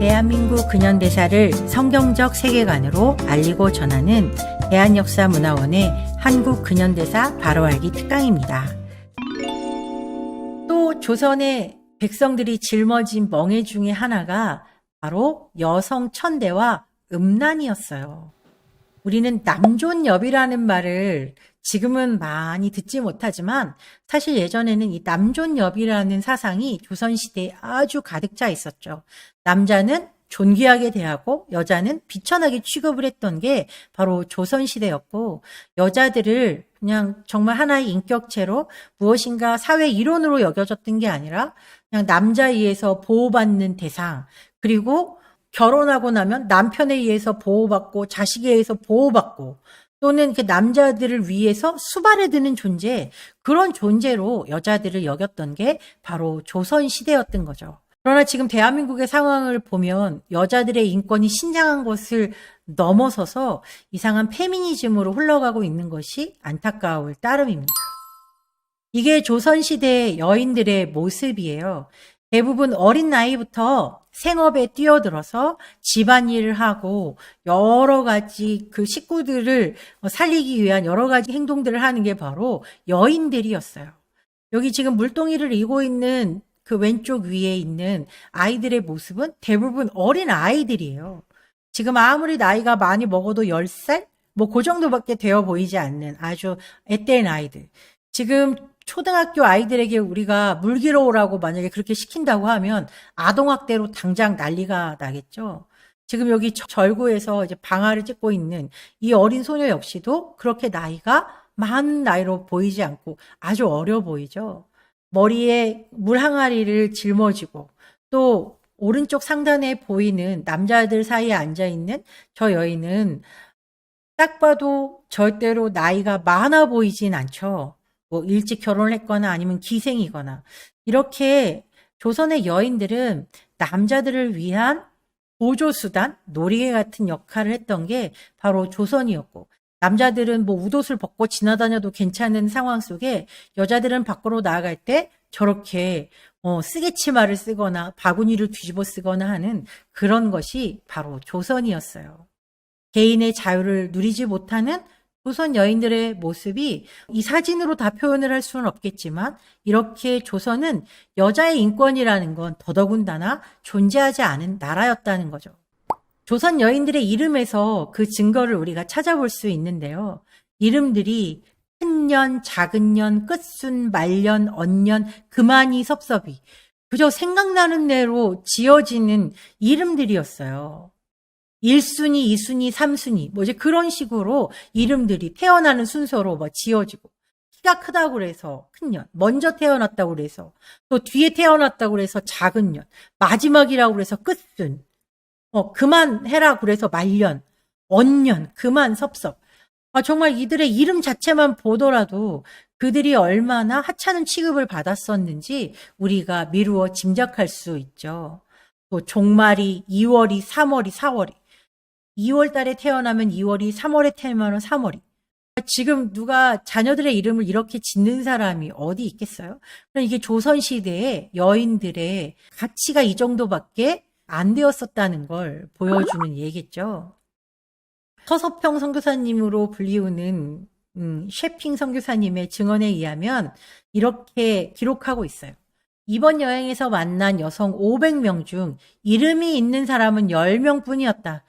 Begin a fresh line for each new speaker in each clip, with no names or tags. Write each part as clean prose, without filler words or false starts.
대한민국 근현대사를 성경적 세계관으로 알리고 전하는 대한역사문화원의 한국 근현대사 바로 알기 특강입니다. 또 조선의 백성들이 짊어진 멍해 중에 하나가 바로 여성 천대와 음란이었어요. 우리는 남존여비라는 말을 지금은 많이 듣지 못하지만 사실 예전에는 이 남존여비라는 사상이 조선시대에 아주 가득 차 있었죠. 남자는 존귀하게 대하고 여자는 비천하게 취급을 했던 게 바로 조선시대였고, 여자들을 그냥 정말 하나의 인격체로 무엇인가 사회 일원으로 여겨졌던 게 아니라 그냥 남자에 의해서 보호받는 대상, 그리고 결혼하고 나면 남편에 의해서 보호받고 자식에 의해서 보호받고 또는 그 남자들을 위해서 수발에 드는 존재, 그런 존재로 여자들을 여겼던 게 바로 조선시대였던 거죠. 그러나 지금 대한민국의 상황을 보면 여자들의 인권이 신장한 것을 넘어서서 이상한 페미니즘으로 흘러가고 있는 것이 안타까울 따름입니다. 이게 조선시대 여인들의 모습이에요. 대부분 어린 나이부터 생업에 뛰어들어서 집안일을 하고 여러 가지 그 식구들을 살리기 위한 여러 가지 행동들을 하는 게 바로 여인들이었어요. 여기 지금 물동이를 이고 있는 그 왼쪽 위에 있는 아이들의 모습은 대부분 어린 아이들이에요. 지금 아무리 나이가 많이 먹어도 10살? 뭐 그 정도밖에 되어 보이지 않는 아주 앳된 아이들. 지금 초등학교 아이들에게 우리가 물 길어 오라고 만약에 그렇게 시킨다고 하면 아동학대로 당장 난리가 나겠죠. 지금 여기 절구에서 이제 방아를 찍고 있는 이 어린 소녀 역시도 그렇게 나이가 많은 나이로 보이지 않고 아주 어려 보이죠. 머리에 물 항아리를 짊어지고 또 오른쪽 상단에 보이는 남자들 사이에 앉아있는 저 여인은 딱 봐도 절대로 나이가 많아 보이진 않죠. 뭐 일찍 결혼을 했거나 아니면 기생이거나. 이렇게 조선의 여인들은 남자들을 위한 보조수단, 놀이개 같은 역할을 했던 게 바로 조선이었고, 남자들은 뭐 웃옷을 벗고 지나다녀도 괜찮은 상황 속에 여자들은 밖으로 나아갈 때 저렇게 쓰개치마를 쓰거나 바구니를 뒤집어 쓰거나 하는 그런 것이 바로 조선이었어요. 개인의 자유를 누리지 못하는 조선 여인들의 모습이 이 사진으로 다 표현을 할 수는 없겠지만 이렇게 조선은 여자의 인권이라는 건 더더군다나 존재하지 않은 나라였다는 거죠. 조선 여인들의 이름에서 그 증거를 우리가 찾아볼 수 있는데요. 이름들이 큰년, 작은년, 끝순, 말년, 언년, 금안이, 섭섭이 그저 생각나는 대로 지어지는 이름들이었어요. 1순위, 2순위, 3순위 뭐 이제 그런 식으로 이름들이 태어나는 순서로 뭐 지어지고, 키가 크다고 그래서 큰년, 먼저 태어났다고 그래서 또 뒤에 태어났다고 그래서 작은년, 마지막이라고 그래서 끝순, 그만해라 그래서 말년, 언년, 그만, 섭섭. 정말 이들의 이름 자체만 보더라도 그들이 얼마나 하찮은 취급을 받았었는지 우리가 미루어 짐작할 수 있죠. 또 종말이 2월이, 3월이, 4월이. 2월 달에 태어나면 2월이, 3월에 태어나면 3월이. 지금 누가 자녀들의 이름을 이렇게 짓는 사람이 어디 있겠어요? 그럼 이게 조선시대의 여인들의 가치가 이 정도밖에 안 되었었다는 걸 보여주는 얘기겠죠. 서서평 선교사님으로 불리우는 셰핑 선교사님의 증언에 의하면 이렇게 기록하고 있어요. 이번 여행에서 만난 여성 500명 중 이름이 있는 사람은 10명 뿐이었다.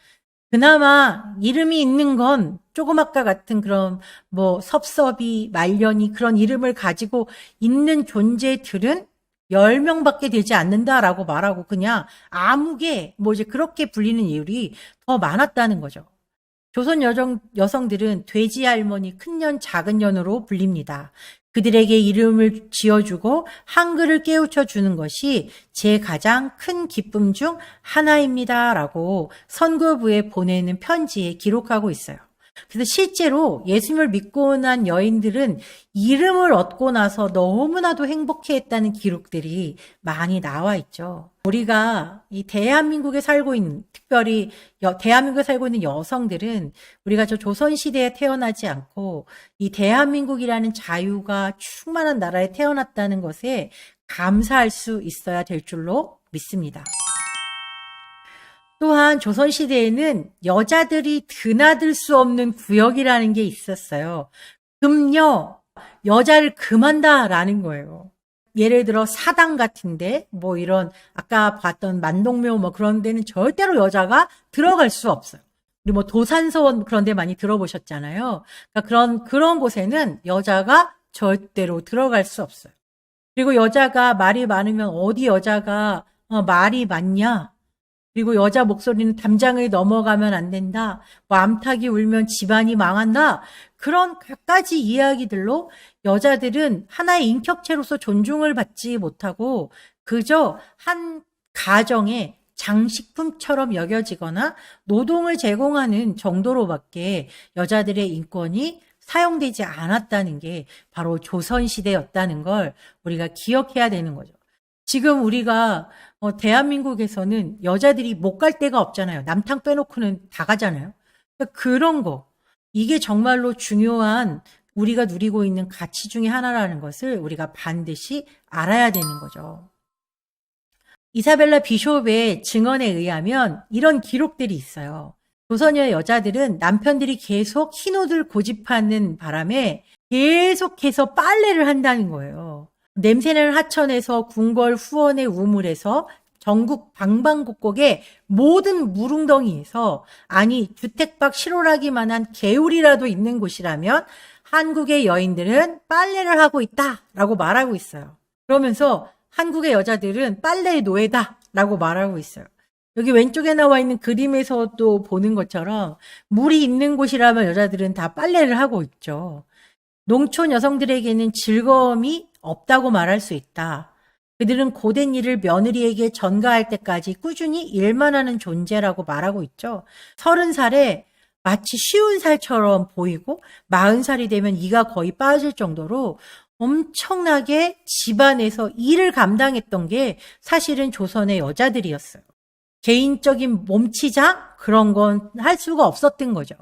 그나마 이름이 있는 건 조그맣과 같은 그런 뭐 섭섭이, 말년이 그런 이름을 가지고 있는 존재들은 10명밖에 되지 않는다라고 말하고 그냥 아무개 뭐 이제 그렇게 불리는 이율이 더 많았다는 거죠. 조선 여성들은 돼지 할머니, 큰년, 작은년으로 불립니다. 그들에게 이름을 지어주고 한글을 깨우쳐 주는 것이 제 가장 큰 기쁨 중 하나입니다라고 선교부에 보내는 편지에 기록하고 있어요. 그래서 실제로 예수님을 믿고 난 여인들은 이름을 얻고 나서 너무나도 행복해했다는 기록들이 많이 나와 있죠. 우리가 이 대한민국에 살고 있는, 특별히 대한민국에 살고 있는 여성들은 우리가 저 조선시대에 태어나지 않고 이 대한민국이라는 자유가 충만한 나라에 태어났다는 것에 감사할 수 있어야 될 줄로 믿습니다. 또한 조선시대에는 여자들이 드나들 수 없는 구역이라는 게 있었어요. 금여, 여자를 금한다라는 거예요. 예를 들어 사당 같은데 뭐 이런 아까 봤던 만동묘 뭐 그런 데는 절대로 여자가 들어갈 수 없어요. 그리고 뭐 도산서원 그런 데 많이 들어보셨잖아요. 그러니까 그런 곳에는 여자가 절대로 들어갈 수 없어요. 그리고 여자가 말이 많으면 어디 여자가 말이 많냐? 그리고 여자 목소리는 담장을 넘어가면 안 된다. 뭐 암탉이 울면 집안이 망한다. 그런 갖가지 이야기들로 여자들은 하나의 인격체로서 존중을 받지 못하고 그저 한 가정의 장식품처럼 여겨지거나 노동을 제공하는 정도로밖에 여자들의 인권이 사용되지 않았다는 게 바로 조선시대였다는 걸 우리가 기억해야 되는 거죠. 지금 우리가 대한민국에서는 여자들이 못 갈 데가 없잖아요. 남탕 빼놓고는 다 가잖아요. 그러니까 그런 거. 이게 정말로 중요한 우리가 누리고 있는 가치 중에 하나라는 것을 우리가 반드시 알아야 되는 거죠. 이사벨라 비숍의 증언에 의하면 이런 기록들이 있어요. 조선의 여자들은 남편들이 계속 흰옷을 고집하는 바람에 계속해서 빨래를 한다는 거예요. 냄새나는 하천에서 궁궐 후원의 우물에서 전국 방방곡곡의 모든 물웅덩이에서 아니 주택 밖 실오라기만한 개울이라도 있는 곳이라면 한국의 여인들은 빨래를 하고 있다라고 말하고 있어요. 그러면서 한국의 여자들은 빨래의 노예다라고 말하고 있어요. 여기 왼쪽에 나와 있는 그림에서도 보는 것처럼 물이 있는 곳이라면 여자들은 다 빨래를 하고 있죠. 농촌 여성들에게는 즐거움이 없다고 말할 수 있다. 그들은 고된 일을 며느리에게 전가할 때까지 꾸준히 일만 하는 존재라고 말하고 있죠. 30살에 마치 쉬운 살처럼 보이고 40살이 되면 이가 거의 빠질 정도로 엄청나게 집안에서 일을 감당했던 게 사실은 조선의 여자들이었어요. 개인적인 몸치장? 그런 건 할 수가 없었던 거죠.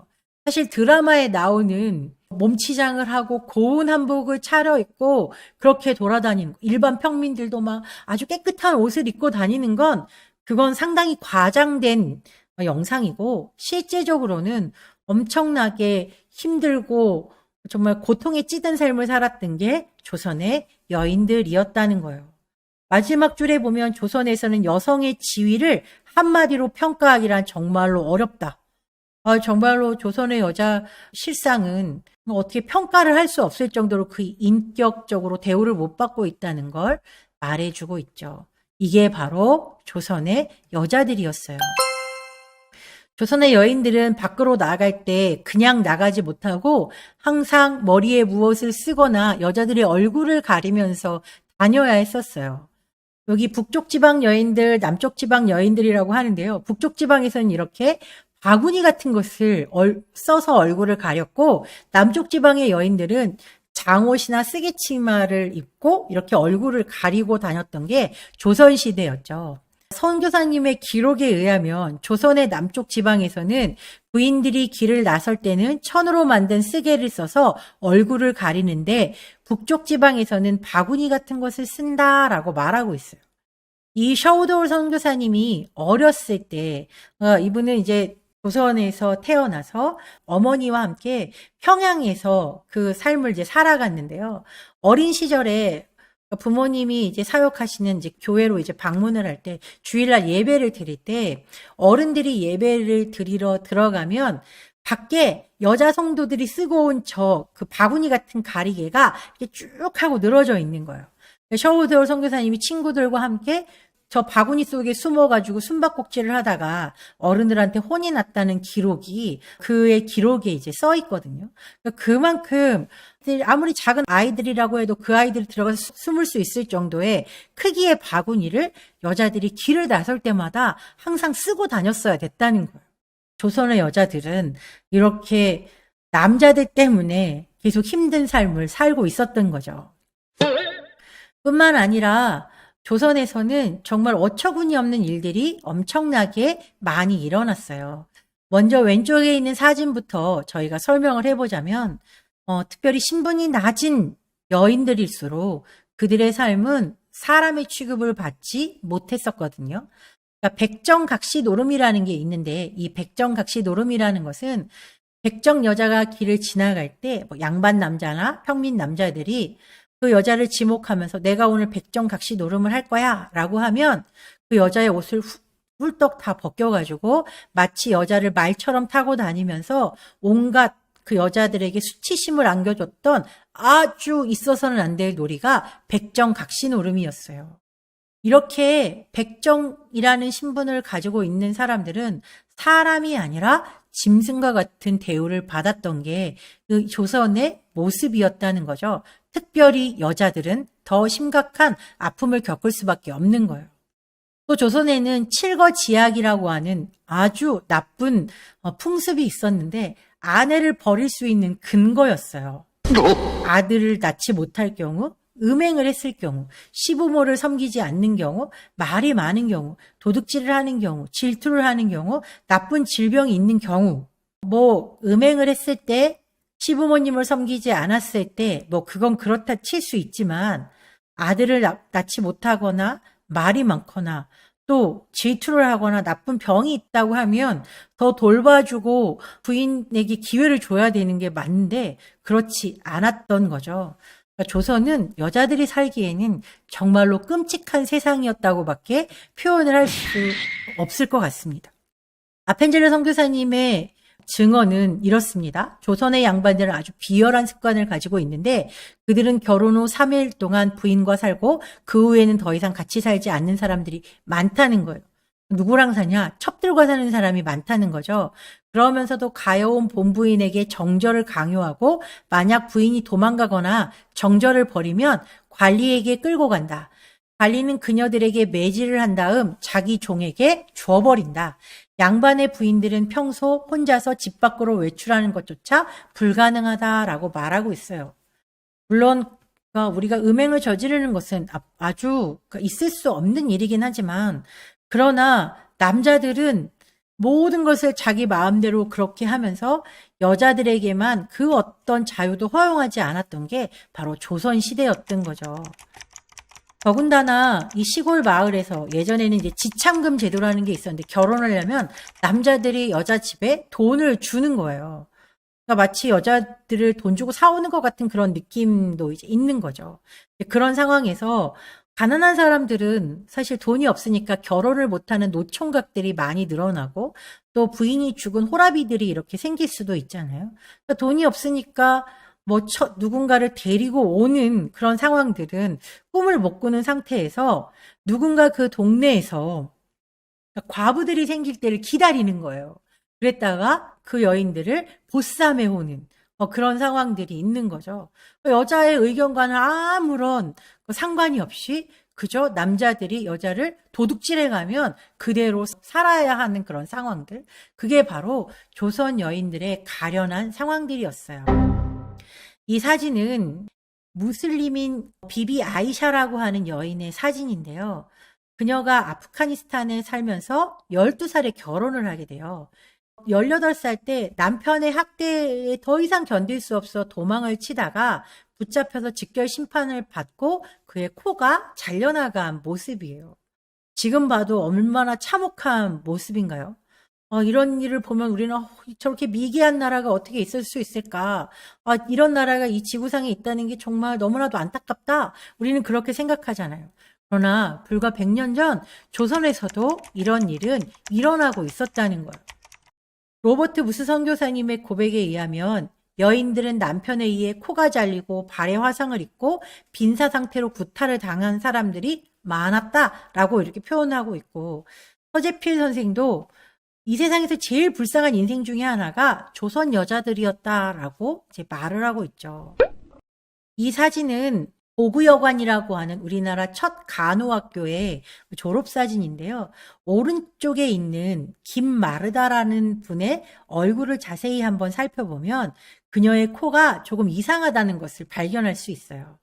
사실 드라마에 나오는 몸치장을 하고 고운 한복을 차려입고 그렇게 돌아다니는 거. 일반 평민들도 막 아주 깨끗한 옷을 입고 다니는 건 그건 상당히 과장된 영상이고 실제적으로는 엄청나게 힘들고 정말 고통에 찌든 삶을 살았던 게 조선의 여인들이었다는 거예요. 마지막 줄에 보면 조선에서는 여성의 지위를 한마디로 평가하기란 정말로 어렵다. 정말로 조선의 여자 실상은 어떻게 평가를 할 수 없을 정도로 그 인격적으로 대우를 못 받고 있다는 걸 말해주고 있죠. 이게 바로 조선의 여자들이었어요. 조선의 여인들은 밖으로 나갈 때 그냥 나가지 못하고 항상 머리에 무엇을 쓰거나 여자들의 얼굴을 가리면서 다녀야 했었어요. 여기 북쪽 지방 여인들, 남쪽 지방 여인들이라고 하는데요. 북쪽 지방에서는 이렇게 바구니 같은 것을 써서 얼굴을 가렸고 남쪽 지방의 여인들은 장옷이나 쓰개치마를 입고 이렇게 얼굴을 가리고 다녔던 게 조선시대였죠. 선교사님의 기록에 의하면 조선의 남쪽 지방에서는 부인들이 길을 나설 때는 천으로 만든 쓰개를 써서 얼굴을 가리는데 북쪽 지방에서는 바구니 같은 것을 쓴다라고 말하고 있어요. 이 셔우도울 선교사님이 어렸을 때 이분은 이제 조선에서 태어나서 어머니와 함께 평양에서 그 삶을 이제 살아갔는데요. 어린 시절에 부모님이 이제 사역하시는 이제 교회로 이제 방문을 할 때 주일날 예배를 드릴 때 어른들이 예배를 드리러 들어가면 밖에 여자 성도들이 쓰고 온 그 바구니 같은 가리개가 이렇게 쭉 하고 늘어져 있는 거예요. 셔우도울 선교사님이 친구들과 함께 저 바구니 속에 숨어가지고 숨바꼭질을 하다가 어른들한테 혼이 났다는 기록이 그의 기록에 이제 써 있거든요. 그러니까 그만큼 아무리 작은 아이들이라고 해도 그 아이들이 들어가서 숨을 수 있을 정도의 크기의 바구니를 여자들이 길을 나설 때마다 항상 쓰고 다녔어야 됐다는 거예요. 조선의 여자들은 이렇게 남자들 때문에 계속 힘든 삶을 살고 있었던 거죠. 뿐만 아니라 조선에서는 정말 어처구니 없는 일들이 엄청나게 많이 일어났어요. 먼저 왼쪽에 있는 사진부터 저희가 설명을 해보자면 특별히 신분이 낮은 여인들일수록 그들의 삶은 사람의 취급을 받지 못했었거든요. 그러니까 백정각시 노름이라는 게 있는데 이 백정각시 노름이라는 것은 백정 여자가 길을 지나갈 때 뭐 양반 남자나 평민 남자들이 그 여자를 지목하면서 내가 오늘 백정각시 노름을 할 거야 라고 하면 그 여자의 옷을 훌떡 다 벗겨가지고 마치 여자를 말처럼 타고 다니면서 온갖 그 여자들에게 수치심을 안겨줬던 아주 있어서는 안 될 놀이가 백정각시 노름이었어요. 이렇게 백정이라는 신분을 가지고 있는 사람들은 사람이 아니라 짐승과 같은 대우를 받았던 게 그 조선의 모습이었다는 거죠. 특별히 여자들은 더 심각한 아픔을 겪을 수밖에 없는 거예요. 또 조선에는 칠거지약이라고 하는 아주 나쁜 풍습이 있었는데 아내를 버릴 수 있는 근거였어요. 아들을 낳지 못할 경우, 음행을 했을 경우, 시부모를 섬기지 않는 경우, 말이 많은 경우, 도둑질을 하는 경우, 질투를 하는 경우, 나쁜 질병이 있는 경우, 뭐 음행을 했을 때, 시부모님을 섬기지 않았을 때, 뭐 그건 그렇다 칠 수 있지만 아들을 낳지 못하거나 말이 많거나 또 질투를 하거나 나쁜 병이 있다고 하면 더 돌봐주고 부인에게 기회를 줘야 되는 게 맞는데 그렇지 않았던 거죠. 그러니까 조선은 여자들이 살기에는 정말로 끔찍한 세상이었다고밖에 표현을 할 수 없을 것 같습니다. 아펜젤러 선교사님의 증언은 이렇습니다. 조선의 양반들은 아주 비열한 습관을 가지고 있는데 그들은 결혼 후 3일 동안 부인과 살고 그 후에는 더 이상 같이 살지 않는 사람들이 많다는 거예요. 누구랑 사냐? 첩들과 사는 사람이 많다는 거죠. 그러면서도 가여운 본부인에게 정절을 강요하고 만약 부인이 도망가거나 정절을 벌이면 관리에게 끌고 간다. 관리는 그녀들에게 매질을 한 다음 자기 종에게 줘버린다. 양반의 부인들은 평소 혼자서 집 밖으로 외출하는 것조차 불가능하다라고 말하고 있어요. 물론 우리가 음행을 저지르는 것은 아주 있을 수 없는 일이긴 하지만 그러나 남자들은 모든 것을 자기 마음대로 그렇게 하면서 여자들에게만 그 어떤 자유도 허용하지 않았던 게 바로 조선시대였던 거죠. 더군다나 이 시골 마을에서 예전에는 이제 지참금 제도라는 게 있었는데 결혼을 하려면 남자들이 여자 집에 돈을 주는 거예요. 그러니까 마치 여자들을 돈 주고 사오는 것 같은 그런 느낌도 이제 있는 거죠. 그런 상황에서 가난한 사람들은 사실 돈이 없으니까 결혼을 못하는 노총각들이 많이 늘어나고 또 부인이 죽은 호라비들이 이렇게 생길 수도 있잖아요. 그러니까 돈이 없으니까 누군가를 데리고 오는 그런 상황들은 꿈을 못 꾸는 상태에서 누군가 그 동네에서 과부들이 생길 때를 기다리는 거예요. 그랬다가 그 여인들을 보쌈해 오는 그런 상황들이 있는 거죠. 여자의 의견과는 아무런 상관이 없이 그저 남자들이 여자를 도둑질해 가면 그대로 살아야 하는 그런 상황들. 그게 바로 조선 여인들의 가련한 상황들이었어요. 이 사진은 무슬림인 비비 아이샤라고 하는 여인의 사진인데요. 그녀가 아프가니스탄에 살면서 12살에 결혼을 하게 돼요. 18살 때 남편의 학대에 더 이상 견딜 수 없어 도망을 치다가 붙잡혀서 직결 심판을 받고 그의 코가 잘려나간 모습이에요. 지금 봐도 얼마나 참혹한 모습인가요? 이런 일을 보면 우리는 저렇게 미개한 나라가 어떻게 있을 수 있을까? 이런 나라가 이 지구상에 있다는 게 정말 너무나도 안타깝다. 우리는 그렇게 생각하잖아요. 그러나 불과 100년 전 조선에서도 이런 일은 일어나고 있었다는 거예요. 로버트 부스 선교사님의 고백에 의하면 여인들은 남편에 의해 코가 잘리고 발에 화상을 입고 빈사 상태로 구타를 당한 사람들이 많았다라고 이렇게 표현하고 있고 서재필 선생도 이 세상에서 제일 불쌍한 인생 중에 하나가 조선 여자들이었다라고 이제 말을 하고 있죠. 이 사진은 보구여관이라고 하는 우리나라 첫 간호학교의 졸업사진인데요. 오른쪽에 있는 김마르다라는 분의 얼굴을 자세히 한번 살펴보면 그녀의 코가 조금 이상하다는 것을 발견할 수 있어요.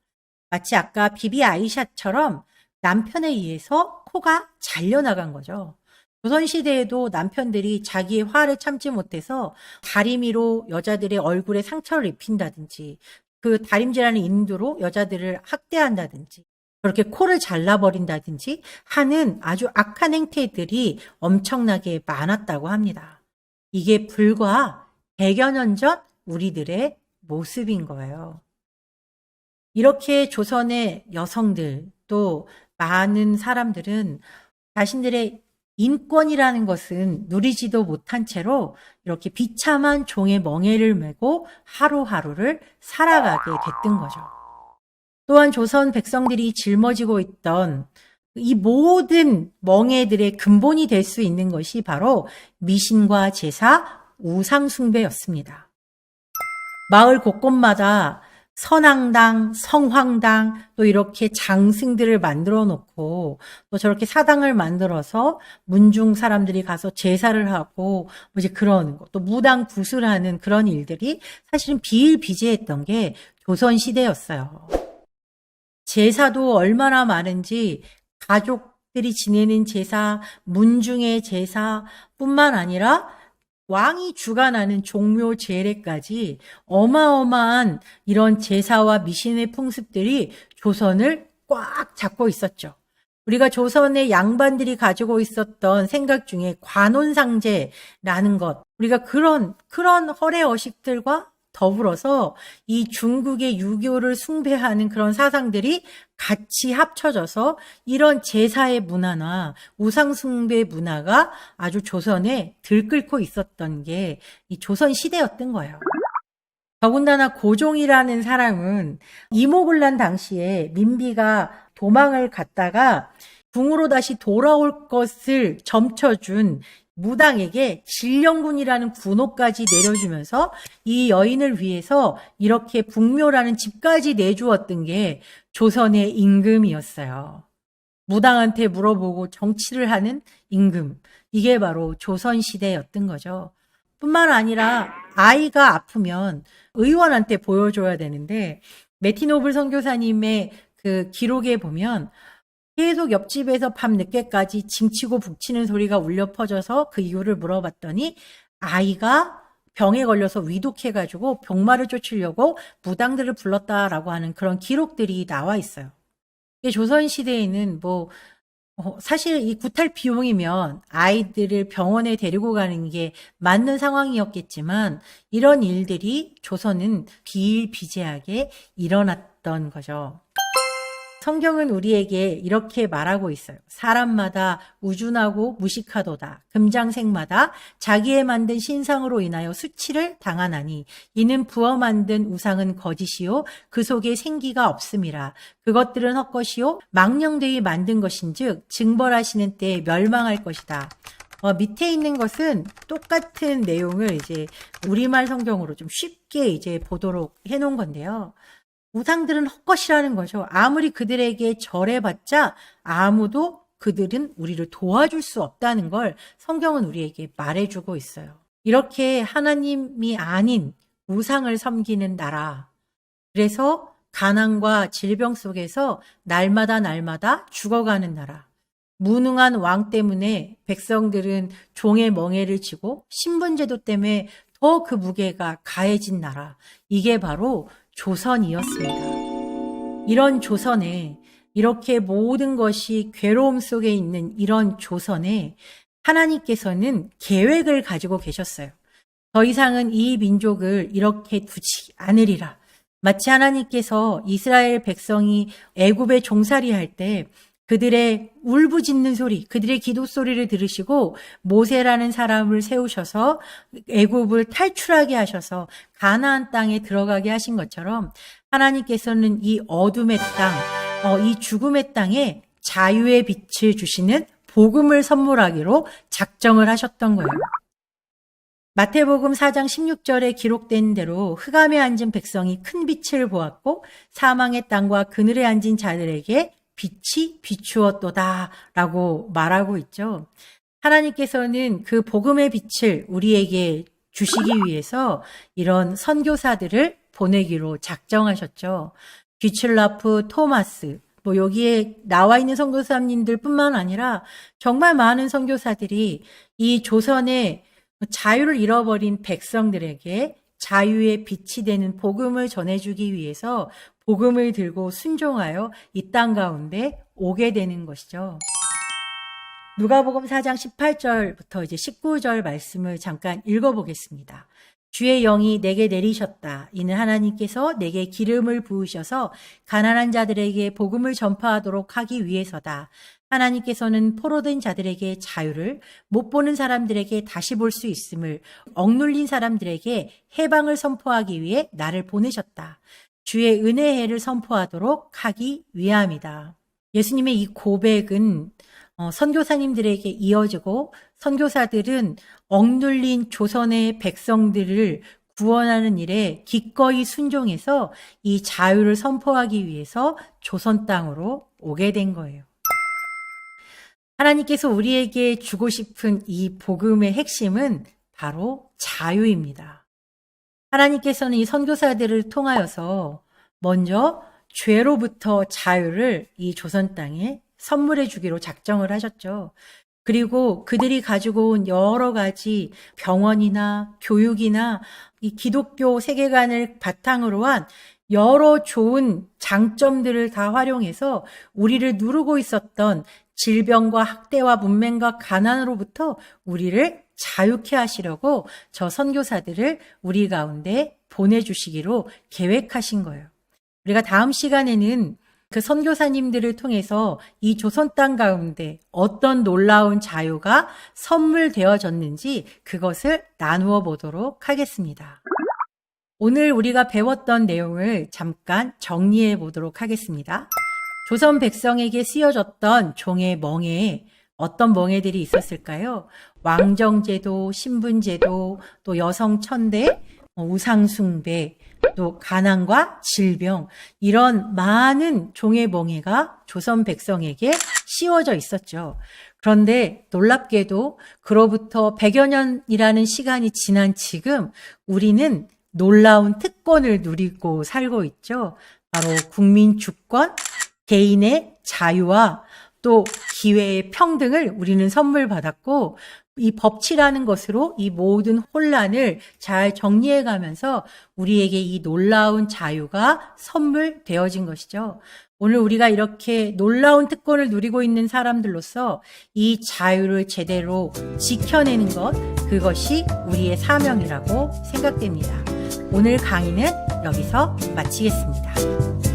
마치 아까 비비 아이샤처럼 남편에 의해서 코가 잘려나간 거죠. 조선시대에도 남편들이 자기의 화를 참지 못해서 다리미로 여자들의 얼굴에 상처를 입힌다든지 그 다림질하는 인두로 여자들을 학대한다든지 그렇게 코를 잘라버린다든지 하는 아주 악한 행태들이 엄청나게 많았다고 합니다. 이게 불과 100여 년 전 우리들의 모습인 거예요. 이렇게 조선의 여성들 또 많은 사람들은 자신들의 인권이라는 것은 누리지도 못한 채로 이렇게 비참한 종의 멍에를 메고 하루하루를 살아가게 됐던 거죠. 또한 조선 백성들이 짊어지고 있던 이 모든 멍에들의 근본이 될 수 있는 것이 바로 미신과 제사, 우상숭배였습니다. 마을 곳곳마다 선앙당, 성황당, 또 이렇게 장승들을 만들어 놓고 또 저렇게 사당을 만들어서 문중 사람들이 가서 제사를 하고 뭐 이제 그런 거, 또 무당 구슬하는 그런 일들이 사실은 비일비재했던 게 조선시대였어요. 제사도 얼마나 많은지 가족들이 지내는 제사, 문중의 제사뿐만 아니라 왕이 주관하는 종묘 제례까지 어마어마한 이런 제사와 미신의 풍습들이 조선을 꽉 잡고 있었죠. 우리가 조선의 양반들이 가지고 있었던 생각 중에 관혼상제라는 것, 우리가 그런 허례어식들과 더불어서 이 중국의 유교를 숭배하는 그런 사상들이 같이 합쳐져서 이런 제사의 문화나 우상숭배 문화가 아주 조선에 들끓고 있었던 게 이 조선 시대였던 거예요. 더군다나 고종이라는 사람은 이모군란 당시에 민비가 도망을 갔다가 궁으로 다시 돌아올 것을 점쳐준 무당에게 진령군이라는 군호까지 내려주면서 이 여인을 위해서 이렇게 북묘라는 집까지 내주었던 게 조선의 임금이었어요. 무당한테 물어보고 정치를 하는 임금. 이게 바로 조선시대였던 거죠. 뿐만 아니라 아이가 아프면 의원한테 보여줘야 되는데 메티노블 선교사님의 그 기록에 보면 계속 옆집에서 밤 늦게까지 징치고 북치는 소리가 울려 퍼져서 그 이유를 물어봤더니 아이가 병에 걸려서 위독해가지고 병마를 쫓으려고 무당들을 불렀다라고 하는 그런 기록들이 나와 있어요. 조선시대에는 사실 이 구탈 비용이면 아이들을 병원에 데리고 가는 게 맞는 상황이었겠지만 이런 일들이 조선은 비일비재하게 일어났던 거죠. 성경은 우리에게 이렇게 말하고 있어요. 사람마다 우준하고 무식하도다. 금장색마다 자기의 만든 신상으로 인하여 수치를 당하나니 이는 부어 만든 우상은 거짓이요 그 속에 생기가 없음이라. 그것들은 헛것이요 망령되이 만든 것인즉 징벌하시는 때에 멸망할 것이다. 밑에 있는 것은 똑같은 내용을 이제 우리말 성경으로 좀 쉽게 이제 보도록 해놓은 건데요. 우상들은 헛것이라는 거죠. 아무리 그들에게 절해봤자 아무도 그들은 우리를 도와줄 수 없다는 걸 성경은 우리에게 말해주고 있어요. 이렇게 하나님이 아닌 우상을 섬기는 나라. 그래서 가난과 질병 속에서 날마다 죽어가는 나라. 무능한 왕 때문에 백성들은 종의 멍에를 지고 신분제도 때문에 더 그 무게가 가해진 나라. 이게 바로 조선이었습니다. 이런 조선에 이렇게 모든 것이 괴로움 속에 있는 이런 조선에 하나님께서는 계획을 가지고 계셨어요. 더 이상은 이 민족을 이렇게 두지 않으리라. 마치 하나님께서 이스라엘 백성이 애굽에 종살이할 때 그들의 울부짖는 소리, 그들의 기도 소리를 들으시고 모세라는 사람을 세우셔서 애굽을 탈출하게 하셔서 가나안 땅에 들어가게 하신 것처럼 하나님께서는 이 어둠의 땅, 이 죽음의 땅에 자유의 빛을 주시는 복음을 선물하기로 작정을 하셨던 거예요. 마태복음 4장 16절에 기록된 대로 흑암에 앉은 백성이 큰 빛을 보았고 사망의 땅과 그늘에 앉은 자들에게 빛이 비추었도다 라고 말하고 있죠. 하나님께서는 그 복음의 빛을 우리에게 주시기 위해서 이런 선교사들을 보내기로 작정하셨죠. 귀출라프, 토마스, 여기에 나와 있는 선교사님들 뿐만 아니라 정말 많은 선교사들이 이 조선의 자유를 잃어버린 백성들에게 자유의 빛이 되는 복음을 전해주기 위해서 복음을 들고 순종하여 이 땅 가운데 오게 되는 것이죠. 누가복음 4장 18절부터 이제 19절 말씀을 잠깐 읽어보겠습니다. 주의 영이 내게 내리셨다. 이는 하나님께서 내게 기름을 부으셔서 가난한 자들에게 복음을 전파하도록 하기 위해서다. 하나님께서는 포로된 자들에게 자유를, 못 보는 사람들에게 다시 볼 수 있음을, 억눌린 사람들에게 해방을 선포하기 위해 나를 보내셨다. 주의 은혜의 해를 선포하도록 하기 위함이다. 예수님의 이 고백은 선교사님들에게 이어지고, 선교사들은 억눌린 조선의 백성들을 구원하는 일에 기꺼이 순종해서 이 자유를 선포하기 위해서 조선 땅으로 오게 된 거예요. 하나님께서 우리에게 주고 싶은 이 복음의 핵심은 바로 자유입니다. 하나님께서는 이 선교사들을 통하여서 먼저 죄로부터 자유를 이 조선 땅에 선물해 주기로 작정을 하셨죠. 그리고 그들이 가지고 온 여러 가지 병원이나 교육이나 이 기독교 세계관을 바탕으로 한 여러 좋은 장점들을 다 활용해서 우리를 누르고 있었던 질병과 학대와 문맹과 가난으로부터 우리를 자유케 하시려고 저 선교사들을 우리 가운데 보내주시기로 계획하신 거예요. 우리가 다음 시간에는 그 선교사님들을 통해서 이 조선 땅 가운데 어떤 놀라운 자유가 선물되어졌는지 그것을 나누어 보도록 하겠습니다. 오늘 우리가 배웠던 내용을 잠깐 정리해 보도록 하겠습니다. 조선 백성에게 쓰여졌던 종의 멍에 어떤 멍에들이 있었을까요? 왕정제도, 신분제도, 또 여성천대, 우상숭배, 또 가난과 질병, 이런 많은 종의 멍에가 조선 백성에게 씌워져 있었죠. 그런데 놀랍게도 그로부터 100여 년이라는 시간이 지난 지금 우리는 놀라운 특권을 누리고 살고 있죠. 바로 국민 주권, 개인의 자유와 또 기회의 평등을 우리는 선물 받았고, 이 법치라는 것으로 이 모든 혼란을 잘 정리해 가면서 우리에게 이 놀라운 자유가 선물되어진 것이죠. 오늘 우리가 이렇게 놀라운 특권을 누리고 있는 사람들로서 이 자유를 제대로 지켜내는 것, 그것이 우리의 사명이라고 생각됩니다. 오늘 강의는 여기서 마치겠습니다.